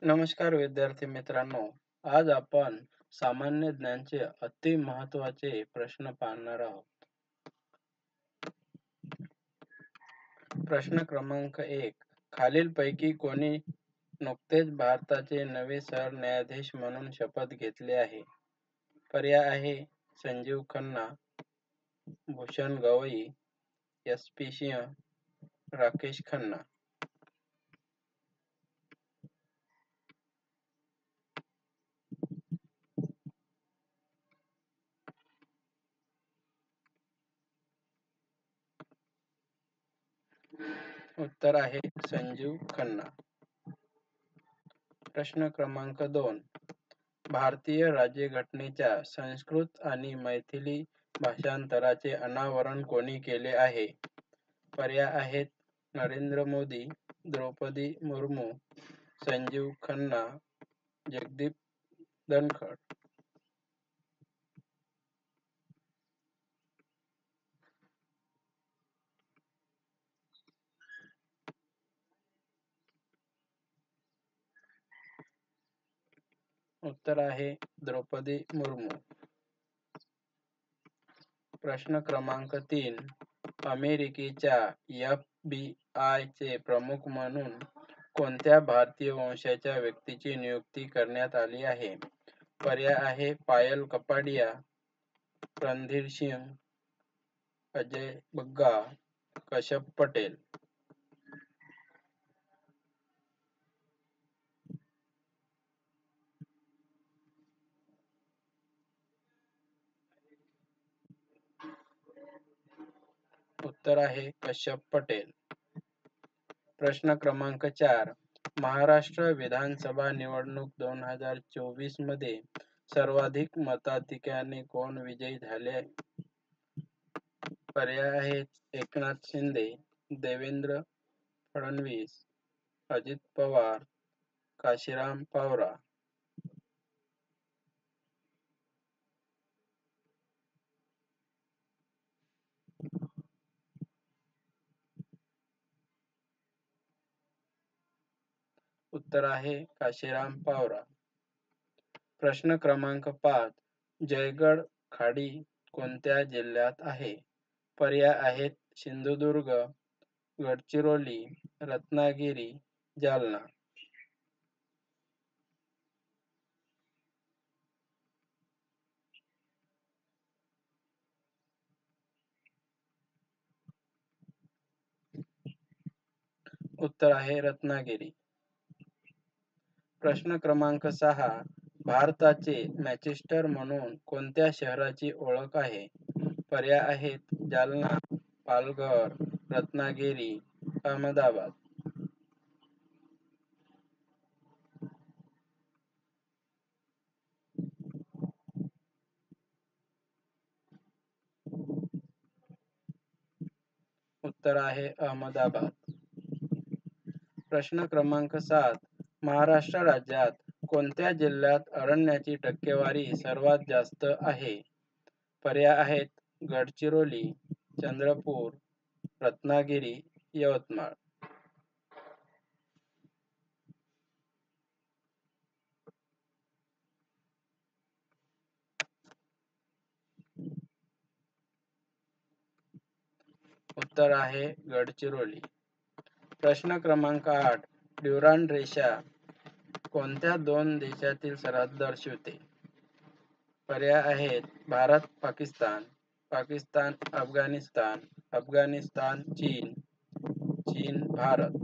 नमस्कार विद्यार्थी मित्रांनो. आज आपण सामान्य ज्ञानचे अति महत्वाचे प्रश्न पाहणार आहोत. प्रश्न क्रमांक 1. खालीलपैकी कोणी नुकतेच भारताचे नवे सरन्यायाधीश म्हणून शपथ घेतले आहे? पर्याय आहे संजीव खन्ना, भूषण गवई, एस.पी. सिंह, राकेश खन्ना. उत्तर आहे संजीव खन्ना. प्रश्न क्रमांक 2. भारतीय राज्यघटनेच्या संस्कृत आणि मैथिली भाषांतराचे अनावरण कोणी केले आहे? पर्याय आहेत नरेंद्र मोदी, द्रौपदी मुर्मू, संजीव खन्ना, जगदीप धनखड. उत्तर आहे द्रौपदी मुर्मू. प्रश्न क्रमांक 3. अमेरिकेच्या FBI चे प्रमुख म्हणून कोणत्या भारतीय वंशाच्या व्यक्तीची नियुक्ती करण्यात आली आहे? पर्याय आहे पायल कपाडिया, रणधीर सिंग, अजय बग्गा, कश्यप पटेल. उत्तर आहे कश्यप पटेल. प्रश्न क्रमांक 4. महाराष्ट्र विधानसभा निवडणूक 2024 मध्ये सर्वाधिक मताधिक्याने कोण विजयी झाले? पर्याय आहेत एकनाथ शिंदे, देवेंद्र फडणवीस, अजित पवार, काशीराम पावरा. उत्तर आहे काशीराम पावरा. प्रश्न क्रमांक 5. जयगड खाडी कोणत्या जिल्ह्यात आहे? पर्याय आहेत सिंधुदुर्ग, गडचिरोली, रत्नागिरी, जालना. उत्तर आहे रत्नागिरी. प्रश्न क्रमांक 6. भारताचे मँचेस्टर म्हणून कोणत्या शहराची ओळख आहे? पर्याय आहेत जालना, पालघर, रत्नागिरी, अहमदाबाद. उत्तर आहे अहमदाबाद. प्रश्न क्रमांक 7. महाराष्ट्र राज्यात कोणत्या जिल्ह्यात अरण्याची टक्केवारी सर्वात जास्त आहे? पर्याय आहेत गडचिरोली, चंद्रपूर, रत्नागिरी, यवतमाळ. उत्तर आहे गडचिरोली. प्रश्न क्रमांक 8. ड्युरांड रेषा कोणत्या दोन देशातील सरहद दर्शवते? पर्याय आहेत भारत पाकिस्तान, पाकिस्तान अफगाणिस्तान, अफगाणिस्तान चीन, चीन भारत.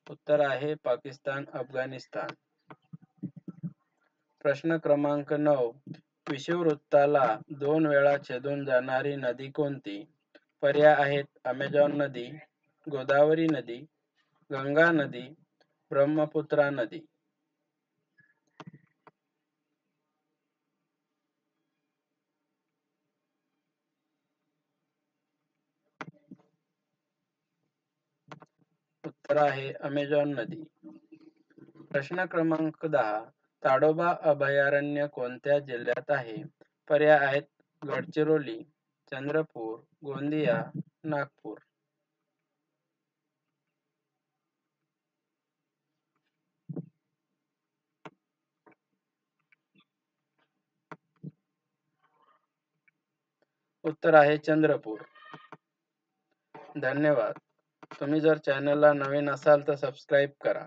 उत्तर आहे पाकिस्तान अफगाणिस्तान. प्रश्न क्रमांक 9. विषुववृत्ताला 2 वेळा छेदून जाणारी नदी कोणती? पर्याय आहेत अमेझॉन नदी, गोदावरी नदी, गंगा नदी, ब्रह्मपुत्रा नदी. उत्तर आहे अमेझॉन नदी. प्रश्न क्रमांक 10. ताडोबा अभयारण्य कोणत्या जिल्ह्यात आहे? पर्याय आहेत गडचिरोली, चंद्रपूर, गोंदिया, नागपूर. उत्तर आहे चंद्रपूर. धन्यवाद. तुम्ही जर चॅनलला नवीन असाल तर सबस्क्राईब करा.